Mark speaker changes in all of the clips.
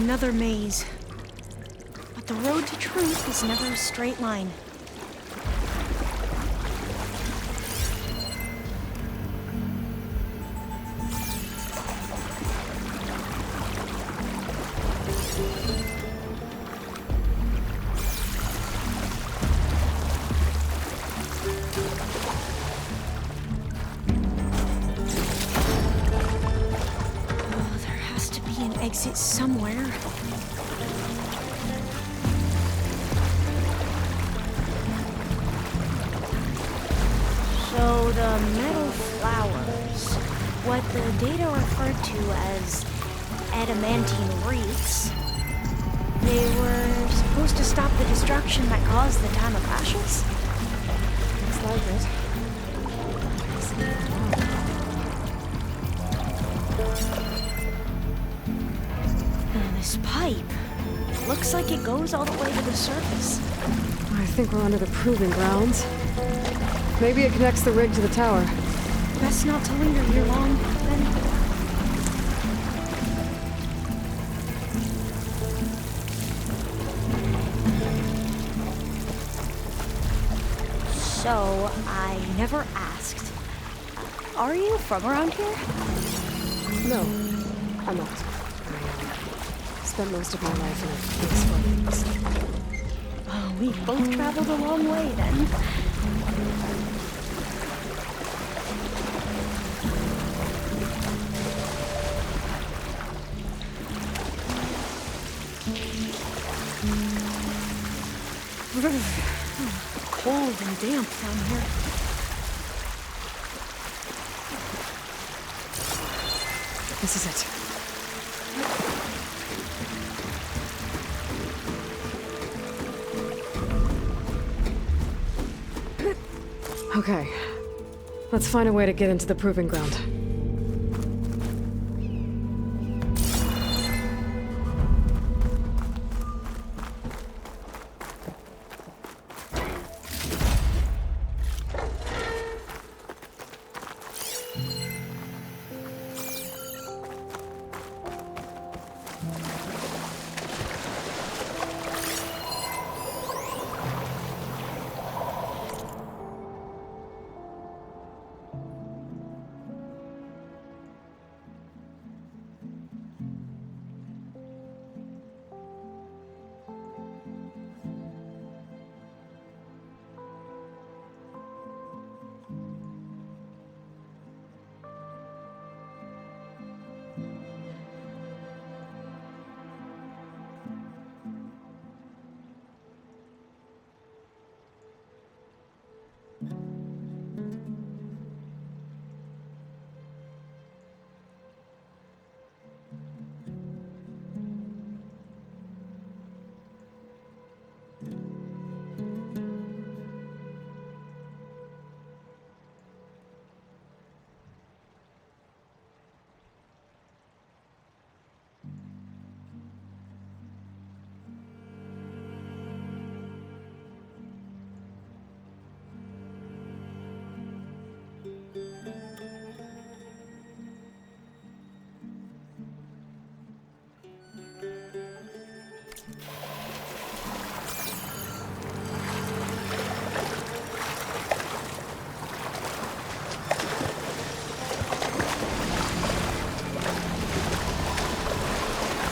Speaker 1: Another maze. But the road to truth is never a straight line. Exit somewhere. So the metal flowers, what the data referred to as adamantine wreaths, they were supposed to stop the destruction that caused the time of ashes?
Speaker 2: Looks like it.
Speaker 1: This pipe. Looks like it goes all the way to the surface.
Speaker 2: I think we're under the proving grounds. Maybe it connects the rig to the tower.
Speaker 1: Best not to linger here long, then. So, I never asked. Are you from around here?
Speaker 2: No, I'm not. Spent most of my life in a case like this.
Speaker 1: Oh, we've both traveled a long way then. Cold and damp down here.
Speaker 2: This is it. Okay. Let's find a way to get into the proving ground.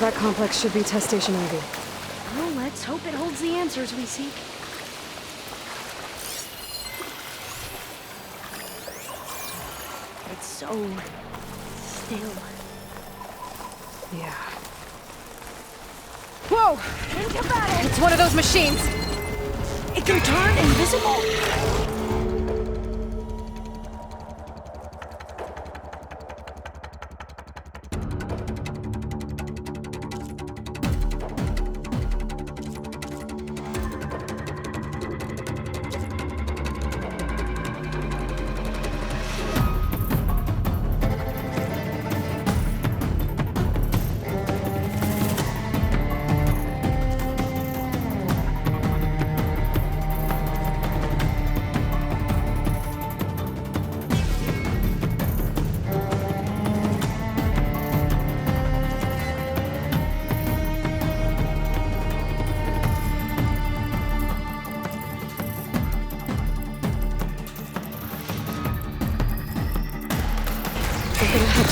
Speaker 2: That complex should be test station Ivy.
Speaker 1: Well, let's hope it holds the answers we seek. It's so still.
Speaker 2: Yeah. Whoa!
Speaker 1: Think about it!
Speaker 2: It's one of those machines!
Speaker 1: It can turn invisible!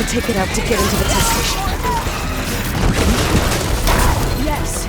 Speaker 2: to take it out to get into the test station.
Speaker 1: Yes.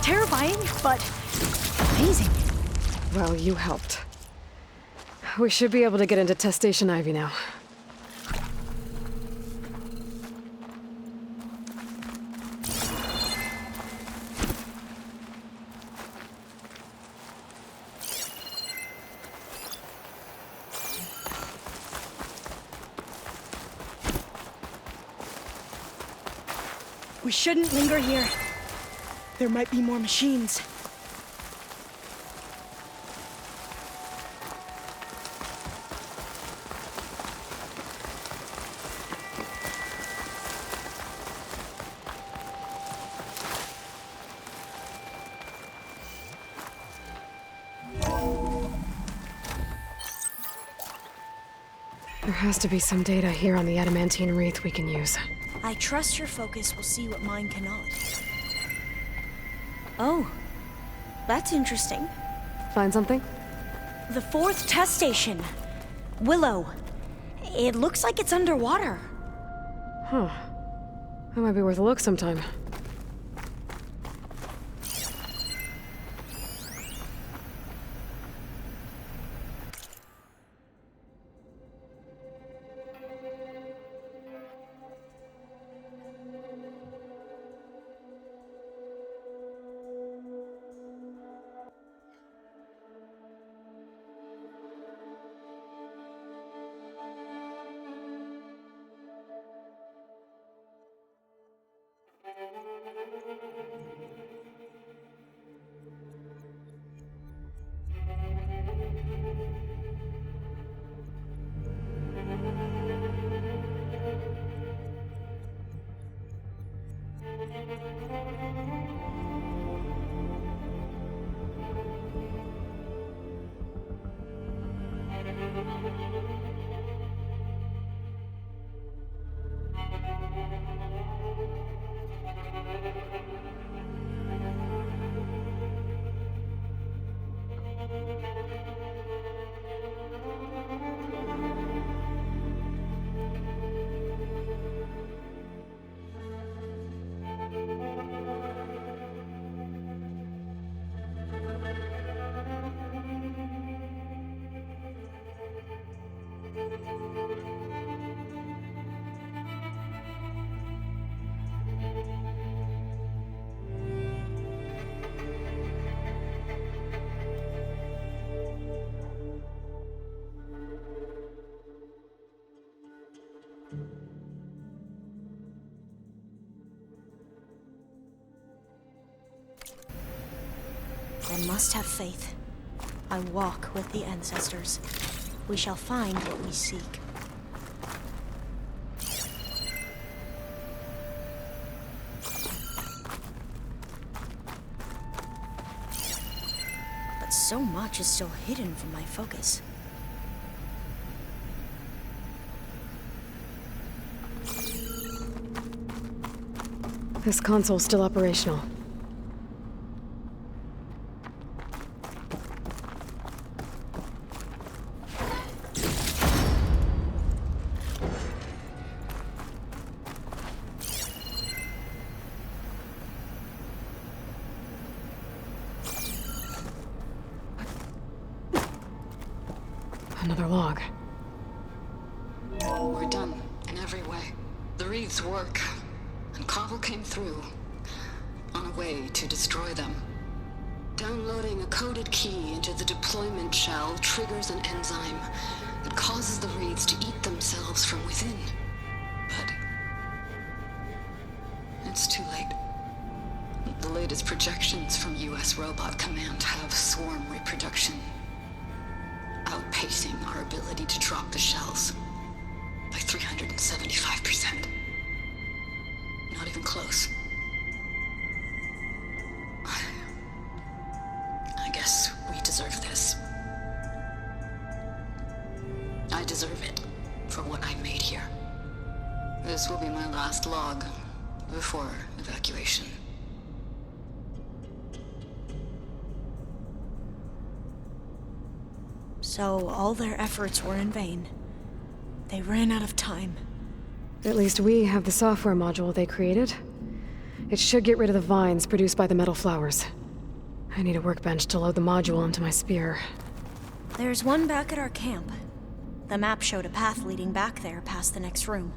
Speaker 1: Terrifying, but amazing.
Speaker 2: Well, you helped. We should be able to get into Test Station Ivy now.
Speaker 1: We shouldn't linger here. There might be more machines.
Speaker 2: There has to be some data here on the adamantine wreath we can use.
Speaker 1: I trust your focus will see what mine cannot. Oh, that's interesting.
Speaker 2: Find something?
Speaker 1: The 4th test station. Willow. It looks like it's underwater.
Speaker 2: Huh. That might be worth a look sometime.
Speaker 1: I must have faith. I walk with the ancestors. We shall find what we seek. But so much is still hidden from my focus.
Speaker 2: This console's still operational. Another log.
Speaker 3: We're done, in every way. The reeds work, and Cobble came through, on a way to destroy them. Downloading a coded key into the deployment shell triggers an enzyme that causes the reeds to eat themselves from within. But it's too late. The latest projections from US Robot Command have swarm reproduction, outpacing our ability to drop the shells by 375%. Not even close. I guess we deserve this. I deserve it for what I made here. This will be my last log before evacuation.
Speaker 1: So all their efforts were in vain. They ran out of time.
Speaker 2: At least we have the software module they created. It should get rid of the vines produced by the metal flowers. I need a workbench to load the module into my spear.
Speaker 1: There's one back at our camp. The map showed a path leading back there past the next room.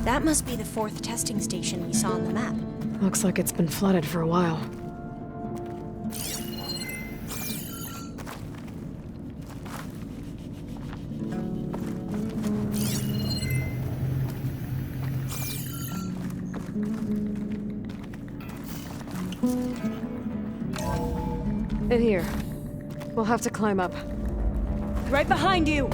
Speaker 1: That must be the 4th testing station we saw on the map.
Speaker 2: Looks like it's been flooded for a while. In here. We'll have to climb up.
Speaker 1: Right behind you!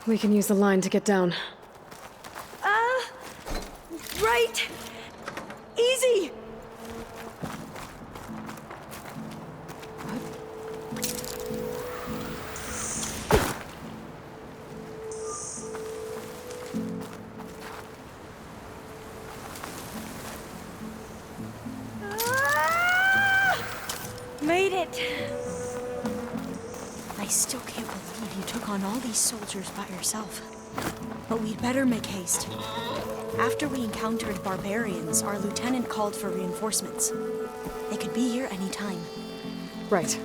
Speaker 2: We can use the line to get down.
Speaker 1: Right! Easy! Made it! I still can't believe you took on all these soldiers by yourself. But we'd better make haste. After we encountered barbarians, our lieutenant called for reinforcements. They could be here any time.
Speaker 2: Right.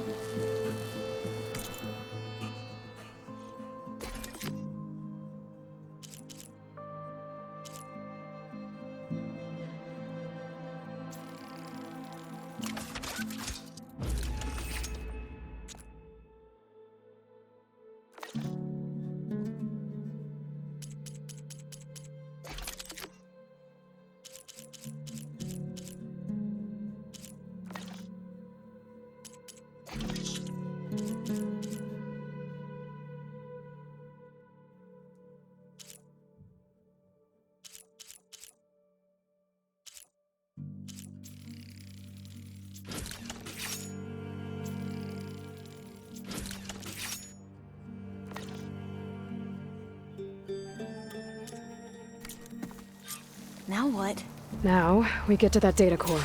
Speaker 1: Now what?
Speaker 2: Now, we get to that data core.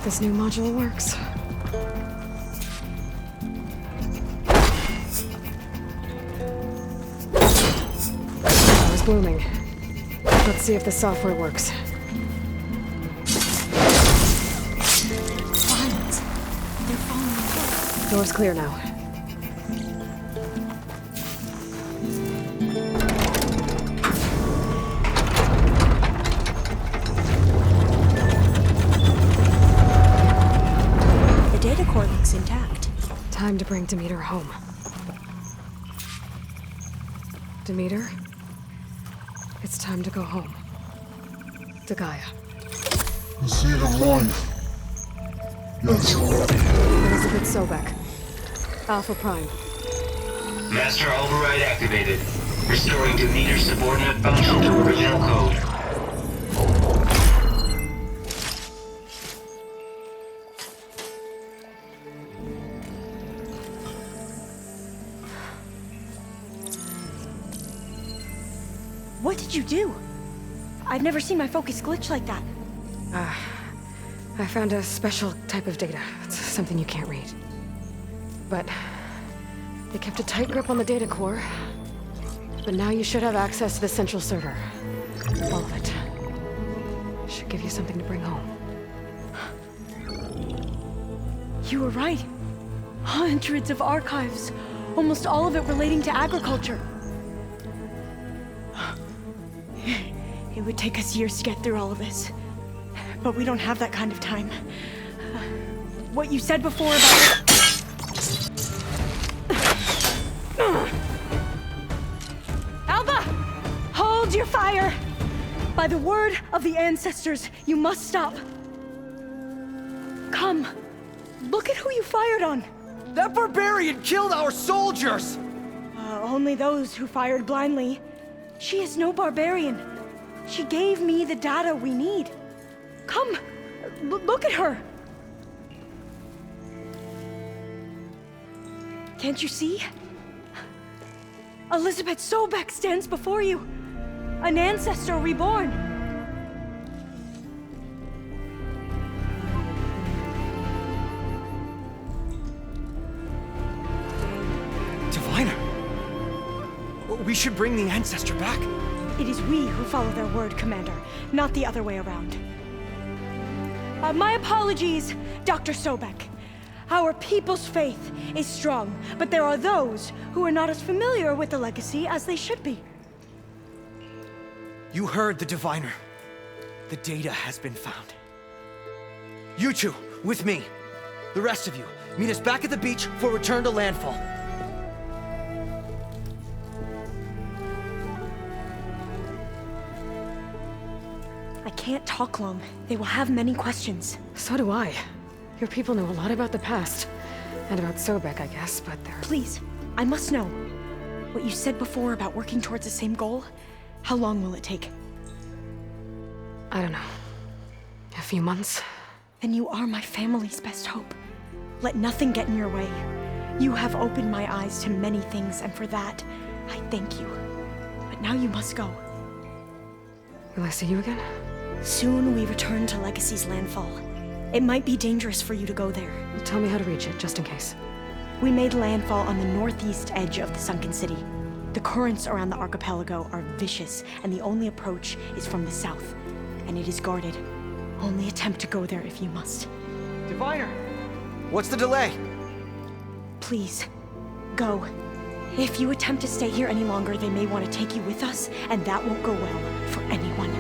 Speaker 2: This new module works. I was blooming. Let's see if the software works.
Speaker 1: Vines. They're falling apart.
Speaker 2: Door's clear now.
Speaker 1: Intact.
Speaker 2: Time to bring Demeter home. Demeter, it's time to go home. To Gaia.
Speaker 4: The seed of life. Yes.
Speaker 2: Elizabeth Sobek. Alpha Prime.
Speaker 5: Master override activated. Restoring Demeter's subordinate function to original code.
Speaker 1: What did you do? I've never seen my focus glitch like that.
Speaker 2: I found a special type of data. It's something you can't read. But they kept a tight grip on the data core. But now you should have access to the central server. All of it. Should give you something to bring home.
Speaker 1: You were right. Hundreds of archives. Almost all of it relating to agriculture. It would take us years to get through all of this. But we don't have that kind of time. What you said before about... Alva! Hold your fire! By the word of the ancestors, you must stop. Come. Look at who you fired on.
Speaker 6: That barbarian killed our soldiers!
Speaker 1: Only those who fired blindly. She is no barbarian. She gave me the data we need. Come, look at her. Can't you see? Elizabeth Sobek stands before you. An ancestor reborn.
Speaker 6: Diviner! We should bring the ancestor back.
Speaker 1: It is we who follow their word, Commander, not the other way around. My apologies, Dr. Sobek. Our people's faith is strong, but there are those who are not as familiar with the legacy as they should be.
Speaker 6: You heard the diviner. The data has been found. You two, with me. The rest of you, meet us back at the beach for return to landfall.
Speaker 1: I can't talk long. They will have many questions.
Speaker 2: So do I. Your people know a lot about the past. And about Sobek, I guess, but they're...
Speaker 1: Please, I must know. What you said before about working towards the same goal, how long will it take?
Speaker 2: I don't know. A few months?
Speaker 1: Then you are my family's best hope. Let nothing get in your way. You have opened my eyes to many things, and for that, I thank you. But now you must go.
Speaker 2: Will I see you again?
Speaker 1: Soon we return to Legacy's landfall. It might be dangerous for you to go there.
Speaker 2: Tell me how to reach it, just in case.
Speaker 1: We made landfall on the northeast edge of the sunken city. The currents around the archipelago are vicious, and the only approach is from the south. And it is guarded. Only attempt to go there if you must.
Speaker 6: Diviner! What's the delay?
Speaker 1: Please, go. If you attempt to stay here any longer, they may want to take you with us, and that won't go well for anyone.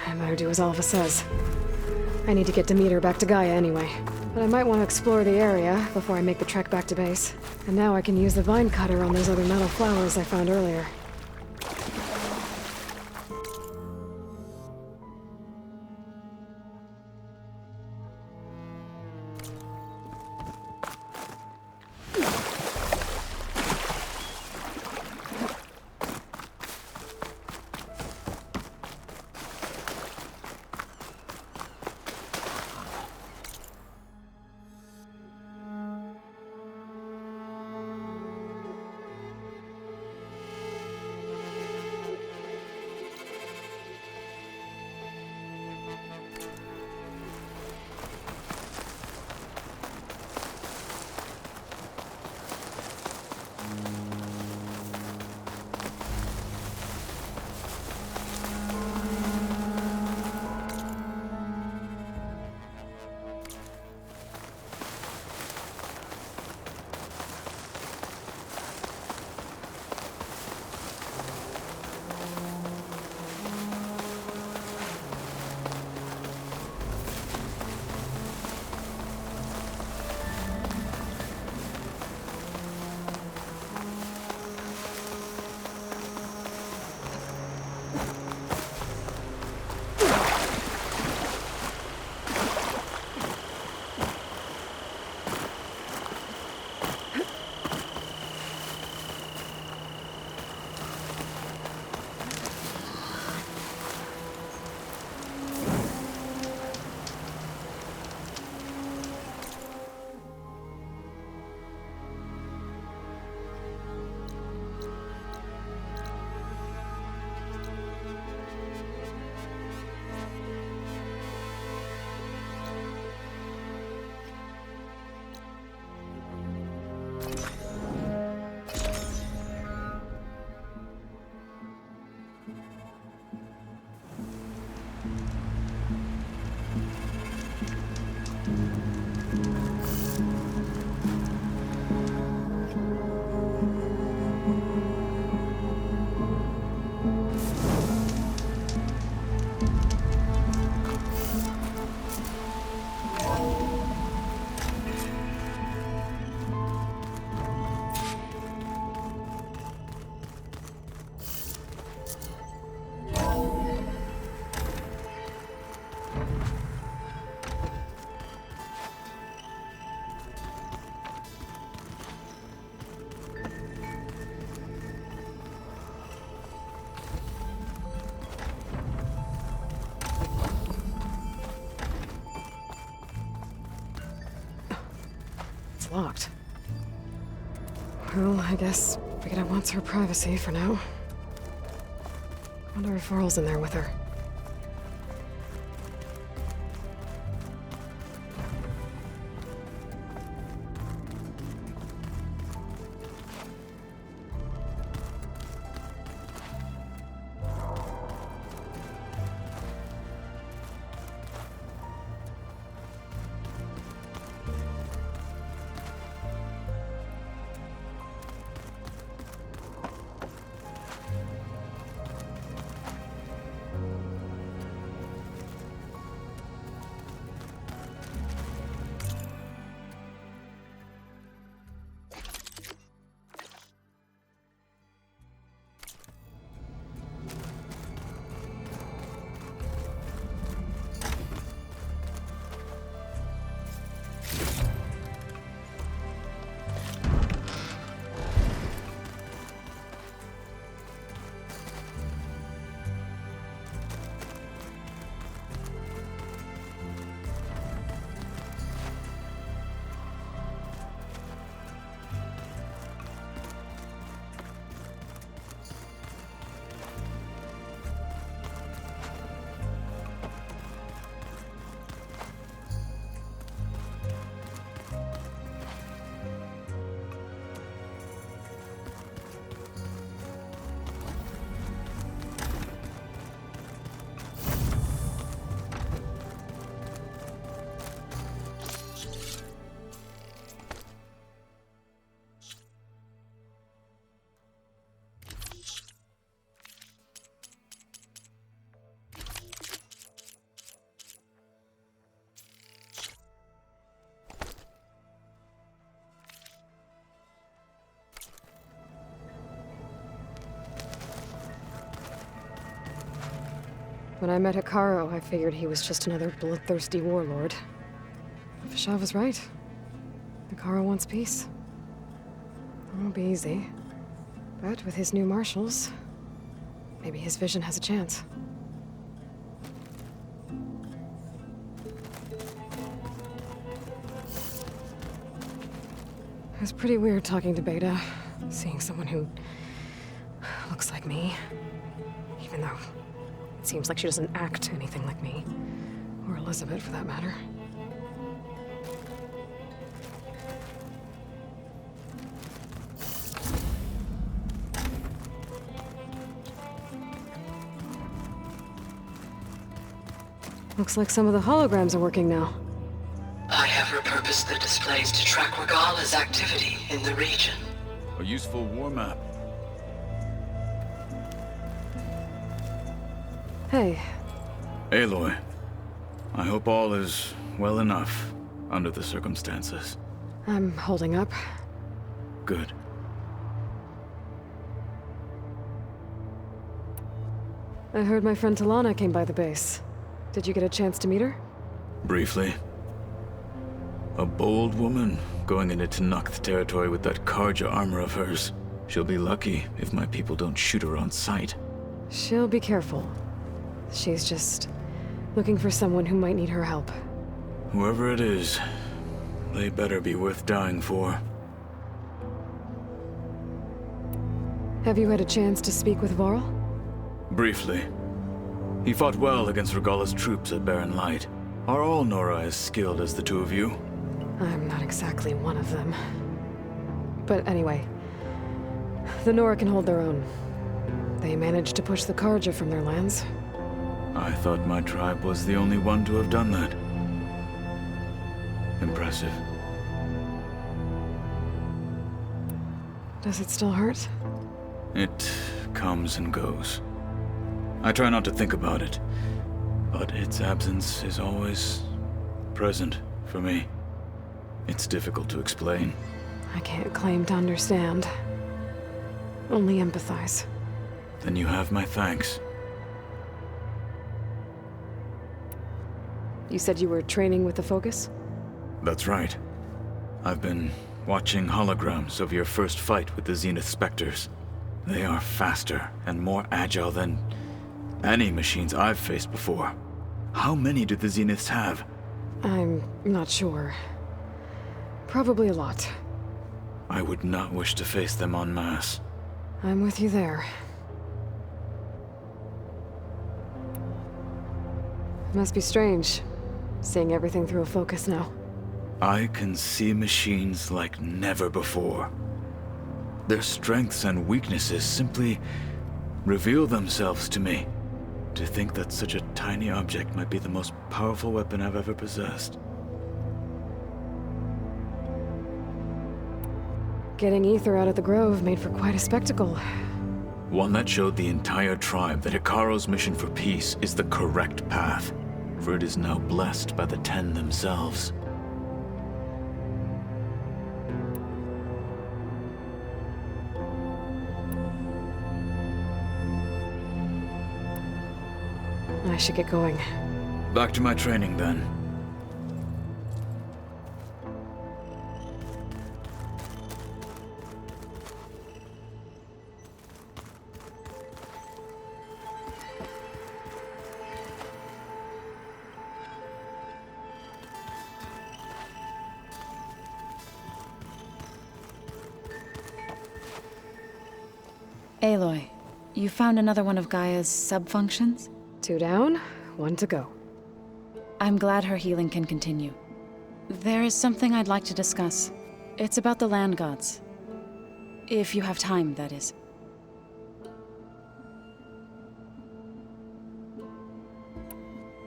Speaker 2: I better do as Alva says. I need to get Demeter back to Gaia anyway. But I might want to explore the area before I make the trek back to base. And now I can use the vine cutter on those other metal flowers I found earlier. locked. Well, I guess Beta wants her privacy for now. Wonder if Earl's in there with her. When I met Hikaru, I figured he was just another bloodthirsty warlord. Fashaw was right. Hikaru wants peace. It won't be easy. But with his new marshals, maybe his vision has a chance. It was pretty weird talking to Beta, seeing someone who looks like me. Even though it seems like she doesn't act anything like me. Or Elizabeth, for that matter. Looks like some of the holograms are working now.
Speaker 7: I have repurposed the displays to track Regala's activity in the region.
Speaker 8: A useful war map.
Speaker 2: Hey.
Speaker 8: Aloy, I hope all is well enough under the circumstances.
Speaker 2: I'm holding up.
Speaker 8: Good.
Speaker 2: I heard my friend Talana came by the base. Did you get a chance to meet her?
Speaker 8: Briefly. A bold woman going into Tenakth territory with that Karja armor of hers. She'll be lucky if my people don't shoot her on sight.
Speaker 2: She'll be careful. She's just looking for someone who might need her help.
Speaker 8: Whoever it is, they better be worth dying for.
Speaker 2: Have you had a chance to speak with Varl?
Speaker 8: Briefly. He fought well against Regala's troops at Barren Light. Are all Nora as skilled as the two of you?
Speaker 2: I'm not exactly one of them. But anyway, the Nora can hold their own. They managed to push the Karja from their lands.
Speaker 8: I thought my tribe was the only one to have done that. Impressive.
Speaker 2: Does it still hurt?
Speaker 8: It comes and goes. I try not to think about it, but its absence is always present for me. It's difficult to explain.
Speaker 2: I can't claim to understand. Only empathize.
Speaker 8: Then you have my thanks.
Speaker 2: You said you were training with the Focus?
Speaker 8: That's right. I've been watching holograms of your first fight with the Zenith Spectres. They are faster and more agile than any machines I've faced before. How many do the Zeniths have?
Speaker 2: I'm not sure. Probably a lot.
Speaker 8: I would not wish to face them en masse.
Speaker 2: I'm with you there. Must be strange, seeing everything through a focus now.
Speaker 8: I can see machines like never before. Their strengths and weaknesses simply reveal themselves to me. To think that such a tiny object might be the most powerful weapon I've ever possessed.
Speaker 2: Getting Ether out of the Grove made for quite a spectacle.
Speaker 8: One that showed the entire tribe that Hikaru's mission for peace is the correct path, for it is now blessed by the Ten themselves.
Speaker 2: I should get going.
Speaker 8: Back to my training, then.
Speaker 9: Aloy, you found another one of Gaia's sub-functions?
Speaker 2: 2 down, 1 to go.
Speaker 9: I'm glad her healing can continue. There is something I'd like to discuss. It's about the land gods. If you have time, that is.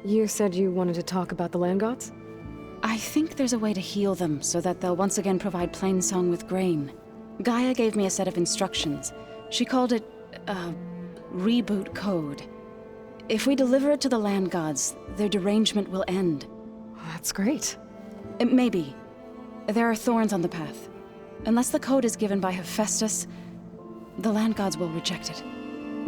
Speaker 2: You said you wanted to talk about the land gods?
Speaker 9: I think there's a way to heal them so that they'll once again provide Plainsong with grain. Gaia gave me a set of instructions. She called it, reboot code. If we deliver it to the land gods, their derangement will end.
Speaker 2: That's great.
Speaker 9: Maybe. There are thorns on the path. Unless the code is given by Hephaestus, the land gods will reject it.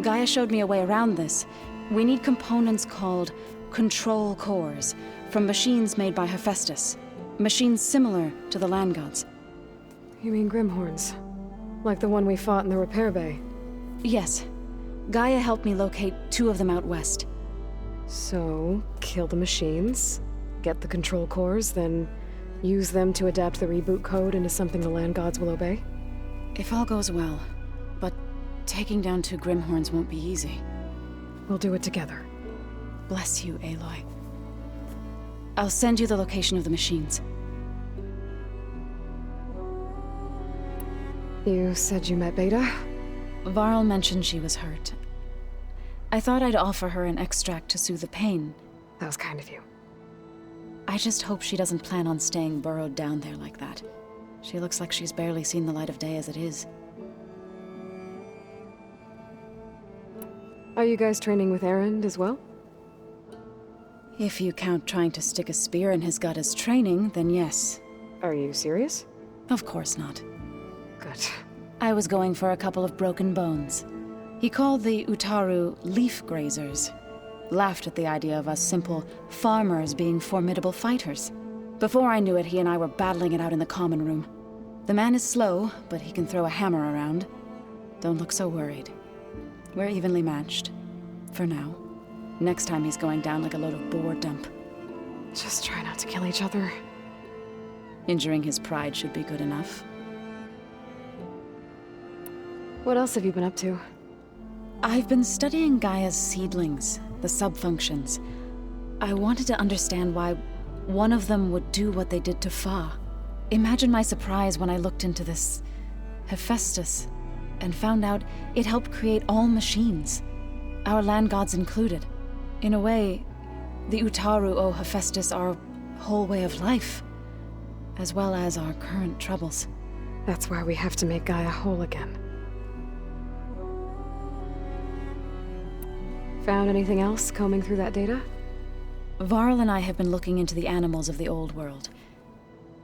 Speaker 9: Gaia showed me a way around this. We need components called control cores from machines made by Hephaestus. Machines similar to the land gods.
Speaker 2: You mean Grimhorns? Like the one we fought in the repair bay?
Speaker 9: Yes. Gaia helped me locate 2 of them out west.
Speaker 2: So, kill the machines, get the control cores, then use them to adapt the reboot code into something the land gods will obey?
Speaker 9: If all goes well. But taking down 2 Grimhorns won't be easy.
Speaker 2: We'll do it together.
Speaker 9: Bless you, Aloy. I'll send you the location of the machines.
Speaker 2: You said you met Beta?
Speaker 9: Varl mentioned she was hurt. I thought I'd offer her an extract to soothe the pain.
Speaker 2: That was kind of you.
Speaker 9: I just hope she doesn't plan on staying burrowed down there like that. She looks like she's barely seen the light of day as it is.
Speaker 2: Are you guys training with Erend as well?
Speaker 9: If you count trying to stick a spear in his gut as training, then yes.
Speaker 2: Are you serious?
Speaker 9: Of course not.
Speaker 2: Good.
Speaker 9: I was going for a couple of broken bones. He called the Utaru leaf grazers. Laughed at the idea of us simple farmers being formidable fighters. Before I knew it, he and I were battling it out in the common room. The man is slow, but he can throw a hammer around. Don't look so worried. We're evenly matched. For now. Next time he's going down like a load of boar dump.
Speaker 2: Just try not to kill each other.
Speaker 9: Injuring his pride should be good enough.
Speaker 2: What else have you been up to?
Speaker 9: I've been studying Gaia's seedlings, the sub-functions. I wanted to understand why one of them would do what they did to Fa. Imagine my surprise when I looked into this Hephaestus and found out it helped create all machines, our land gods included. In a way, the Utaru owe Hephaestus our whole way of life, as well as our current troubles.
Speaker 2: That's why we have to make Gaia whole again. Found anything else combing through that data?
Speaker 9: Varl and I have been looking into the animals of the old world.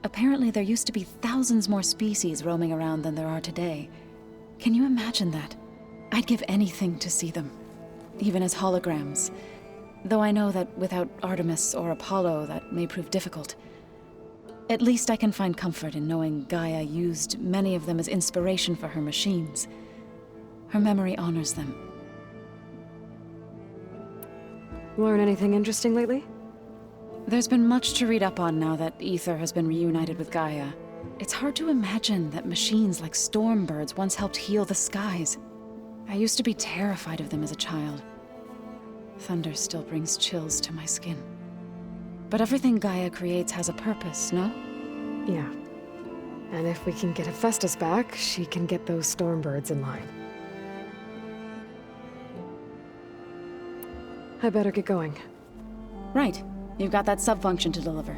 Speaker 9: Apparently there used to be thousands more species roaming around than there are today. Can you imagine that? I'd give anything to see them, even as holograms. Though I know that without Artemis or Apollo, that may prove difficult. At least I can find comfort in knowing Gaia used many of them as inspiration for her machines. Her memory honors them.
Speaker 2: Learn anything interesting lately?
Speaker 9: There's been much to read up on now that Ether has been reunited with Gaia. It's hard to imagine that machines like storm birds once helped heal the skies. I used to be terrified of them as a child. Thunder still brings chills to my skin. But everything Gaia creates has a purpose, no?
Speaker 2: Yeah. And if we can get Hephaestus back, she can get those storm birds in line. I better get going.
Speaker 9: Right. You've got that sub-function to deliver.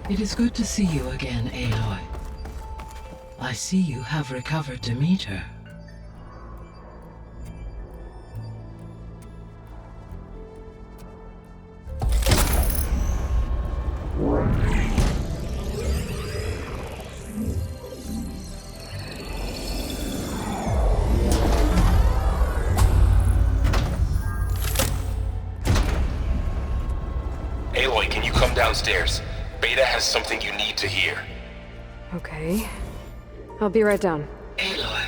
Speaker 7: It is good to see you again, Aloy. I see you have recovered Demeter.
Speaker 10: Aloy, can you come downstairs? Beta has something you need to hear.
Speaker 2: Okay. I'll be right down.
Speaker 7: Aloy,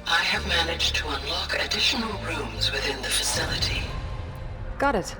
Speaker 7: I have managed to unlock additional rooms within the facility.
Speaker 2: Got it.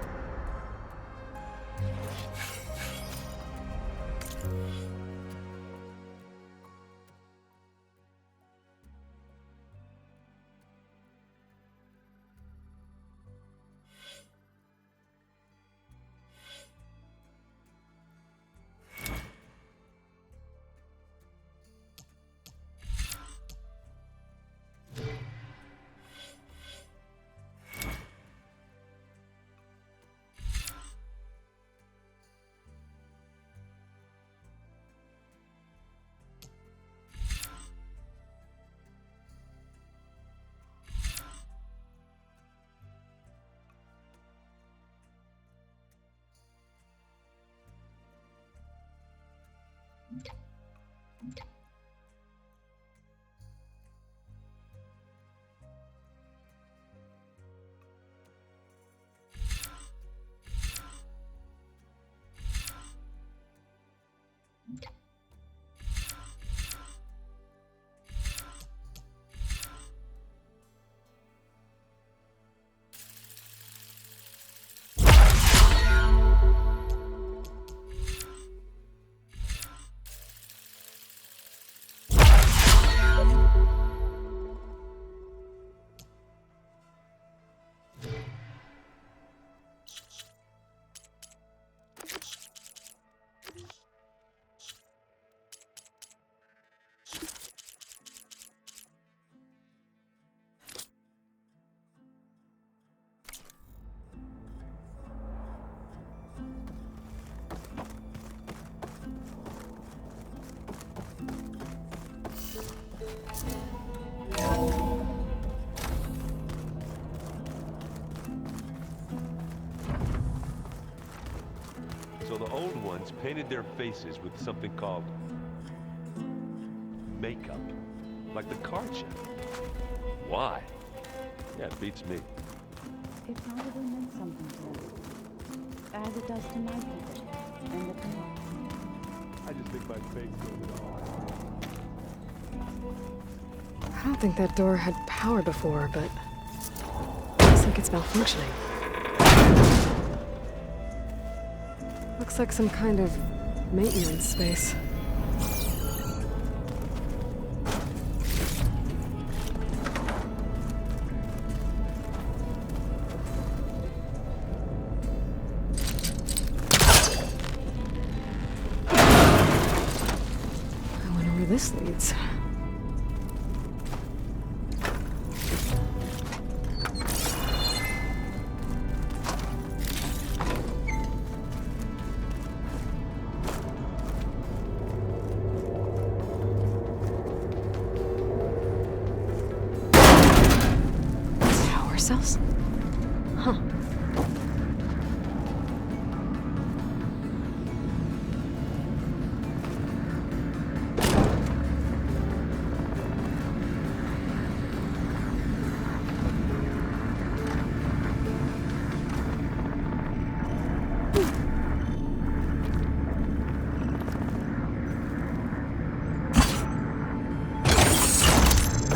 Speaker 11: So the old ones painted their faces with something called makeup, like the card show. Why? Yeah, it beats me.
Speaker 9: It probably meant something to them. As it does to my people. And the
Speaker 11: I just think my face goes it all.
Speaker 2: I don't think that door had power before, but looks like it's malfunctioning. Looks like some kind of maintenance space. I wonder where this leads. Cells? Huh.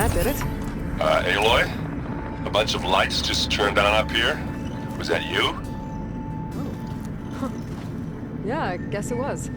Speaker 2: that did it.
Speaker 10: Aloy? A bunch of lights just turned on up here? Was that you?
Speaker 2: Yeah, I guess it was.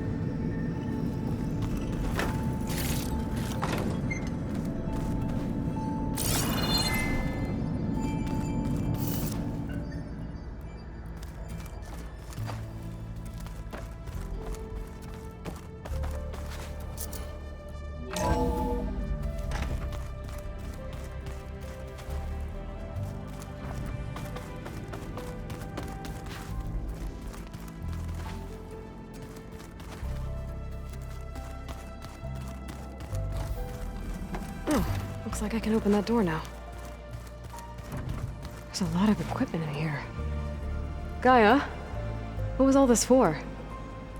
Speaker 2: Looks like I can open that door now. There's a lot of equipment in here. Gaia, what was all this for?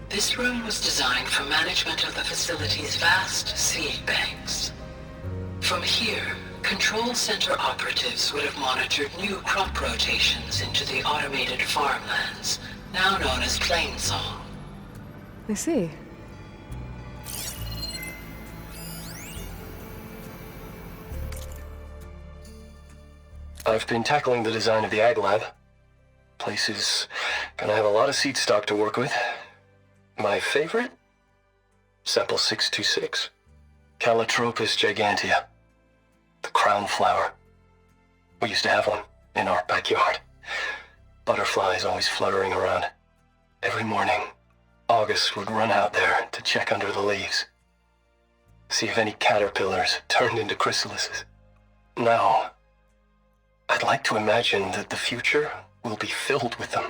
Speaker 7: This room was designed for management of the facility's vast seed banks. From here, control center operatives would have monitored new crop rotations into the automated farmlands, now known as Plainsong.
Speaker 2: I see.
Speaker 12: I've been tackling the design of the Ag Lab. Place is gonna have a lot of seed stock to work with. My favorite? Sample 626. Calotropis gigantea. The crown flower. We used to have one in our backyard. Butterflies always fluttering around. Every morning, August would run out there to check under the leaves. See if any caterpillars turned into chrysalises. Now, I'd like to imagine that the future will be filled with them.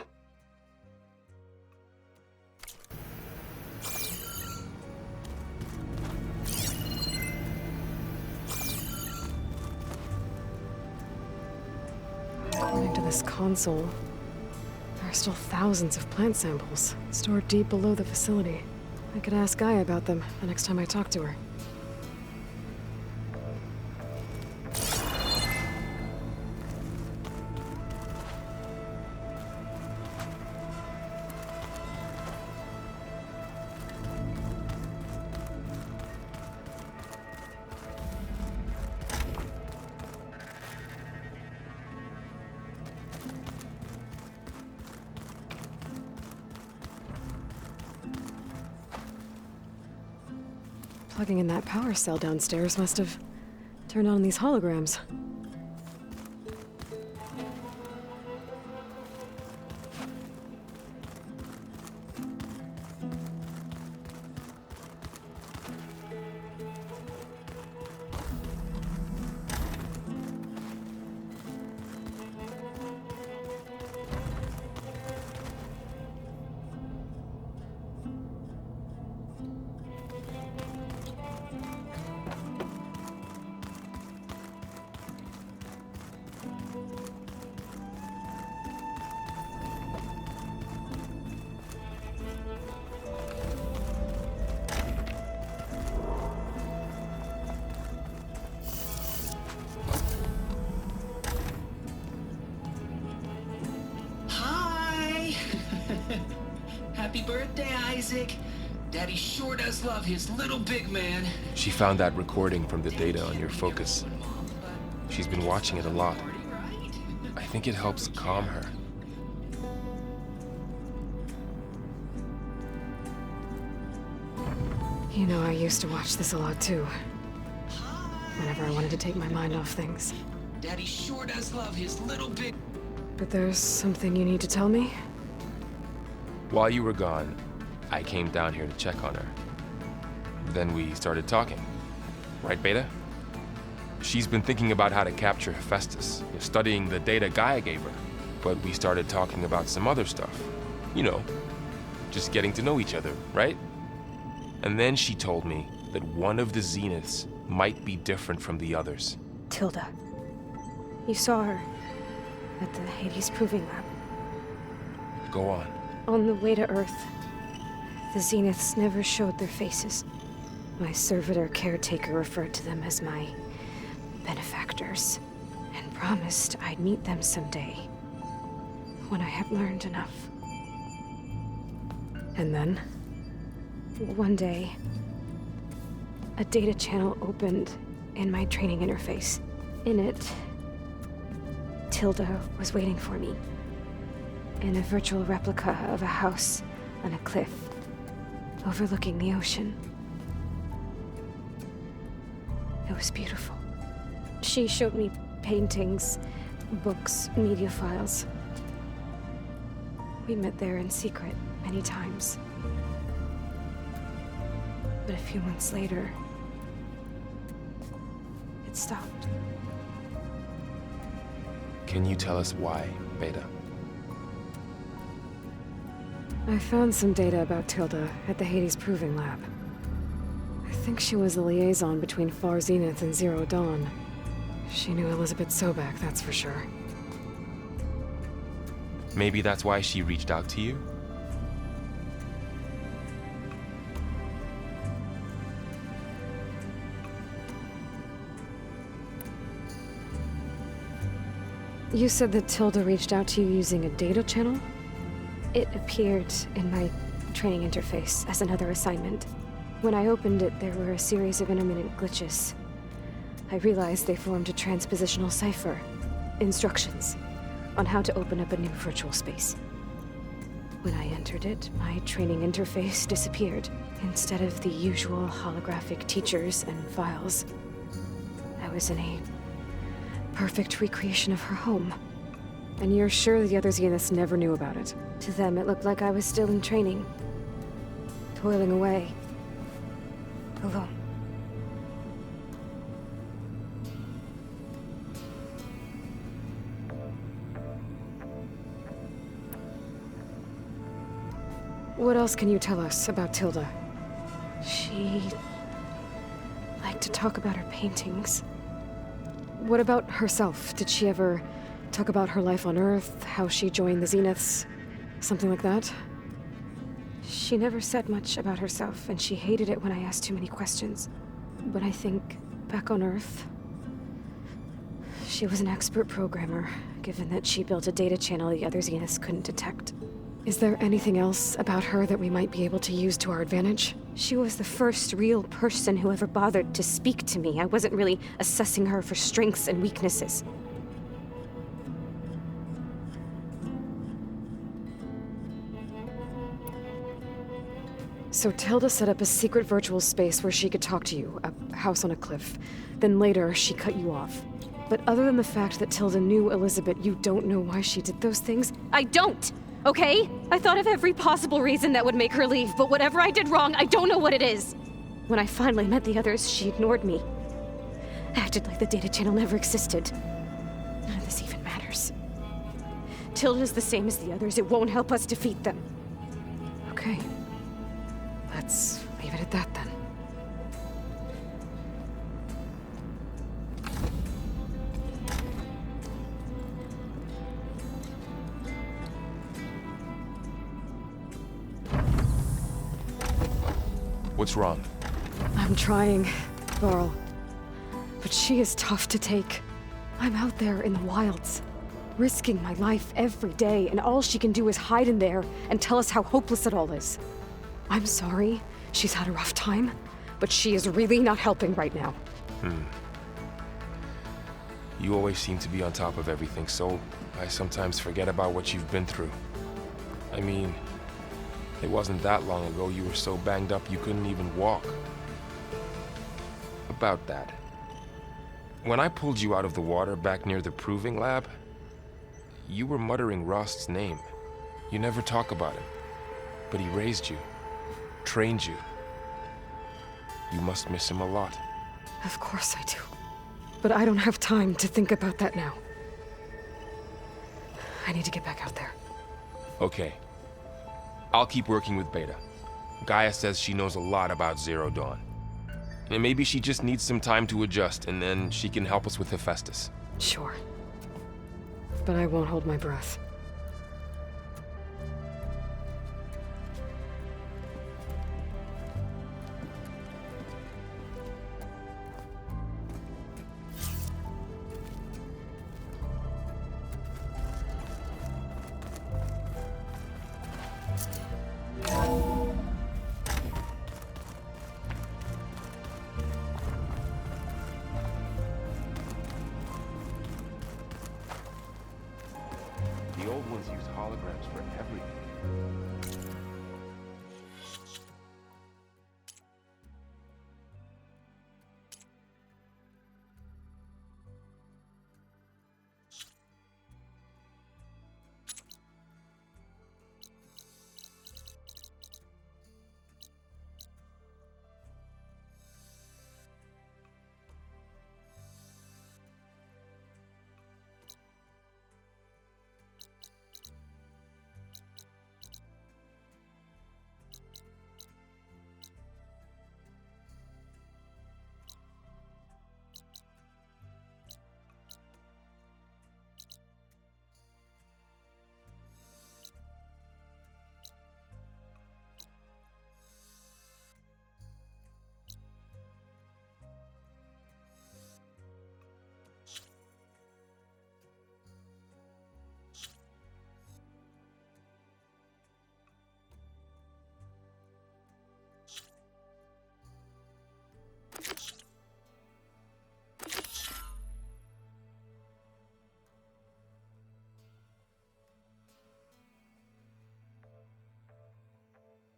Speaker 2: According to this console, there are still thousands of plant samples stored deep below the facility. I could ask Gaia about them the next time I talk to her. Plugging in that power cell downstairs must have turned on these holograms.
Speaker 13: Happy birthday, Isaac. Daddy sure does love his little big man.
Speaker 10: She found that recording from the data on your focus. She's been watching it a lot. I think it helps calm her.
Speaker 2: You know, I used to watch this a lot too. Whenever I wanted to take my mind off things.
Speaker 13: Daddy sure does love his little big...
Speaker 2: But there's something you need to tell me?
Speaker 10: While you were gone, I came down here to check on her. Then we started talking. Right, Beta? She's been thinking about how to capture Hephaestus, studying the data Gaia gave her. But we started talking about some other stuff. You know, just getting to know each other, right? And then she told me that one of the Zeniths might be different from the others.
Speaker 1: Tilda. You saw her at the Hades Proving Lab.
Speaker 10: Go on.
Speaker 1: On the way to Earth, the Zeniths never showed their faces. My servitor caretaker referred to them as my benefactors, and promised I'd meet them someday, when I had learned enough.
Speaker 2: And then?
Speaker 1: One day, a data channel opened
Speaker 2: in my training interface. In it, Tilda was waiting for me. In a virtual replica of a house on a cliff, overlooking the ocean. It was beautiful. She showed me paintings, books, media files. We met there in secret many times. But a few months later, it stopped.
Speaker 10: Can you tell us why, Beta?
Speaker 2: I found some data about Tilda at the Hades Proving Lab. I think she was the liaison between Far Zenith and Zero Dawn. She knew Elizabeth Sobek, that's for sure.
Speaker 10: Maybe that's why she reached out to you?
Speaker 2: You said that Tilda reached out to you using a data channel? It appeared in my training interface as another assignment. When I opened it, there were a series of intermittent glitches. I realized they formed a transpositional cipher. Instructions on how to open up a new virtual space. When I entered it, my training interface disappeared. Instead of the usual holographic teachers and files, I was in a perfect recreation of her home. And you're sure the other Zeniths never knew about it? To them, it looked like I was still in training. Toiling away. Alone. What else can you tell us about Tilda? She liked to talk about her paintings. What about herself? Did she ever talk about her life on Earth, how she joined the Zeniths, something like that? She never said much about herself, and she hated it when I asked too many questions. But I think, back on Earth, she was an expert programmer, given that she built a data channel the other Zeniths couldn't detect. Is there anything else about her that we might be able to use to our advantage? She was the first real person who ever bothered to speak to me. I wasn't really assessing her for strengths and weaknesses. So Tilda set up a secret virtual space where she could talk to you, a house on a cliff. Then later, she cut you off. But other than the fact that Tilda knew Elizabeth, you don't know why she did those things? I don't! Okay? I thought of every possible reason that would make her leave, but whatever I did wrong, I don't know what it is. When I finally met the others, she ignored me. Acted like the data channel never existed. None of this even matters. Tilda's the same as the others. It won't help us defeat them. Okay. Let's leave it at that, then.
Speaker 10: What's wrong?
Speaker 2: I'm trying, Varl. But she is tough to take. I'm out there in the wilds, risking my life every day, and all she can do is hide in there and tell us how hopeless it all is. I'm sorry, she's had a rough time, but she is really not helping right now.
Speaker 10: You always seem to be on top of everything, so I sometimes forget about what you've been through. I mean, it wasn't that long ago you were so banged up you couldn't even walk. About that. When I pulled you out of the water back near the Proving Lab, you were muttering Rost's name. You never talk about him, but he raised you, trained you. You must miss him a lot.
Speaker 2: Of course I do. But I don't have time to think about that now. I need to get back out there.
Speaker 10: Okay. I'll keep working with Beta. Gaia says she knows a lot about Zero Dawn. And maybe she just needs some time to adjust, and then she can help us with Hephaestus.
Speaker 2: Sure. But I won't hold my breath.
Speaker 11: for everything.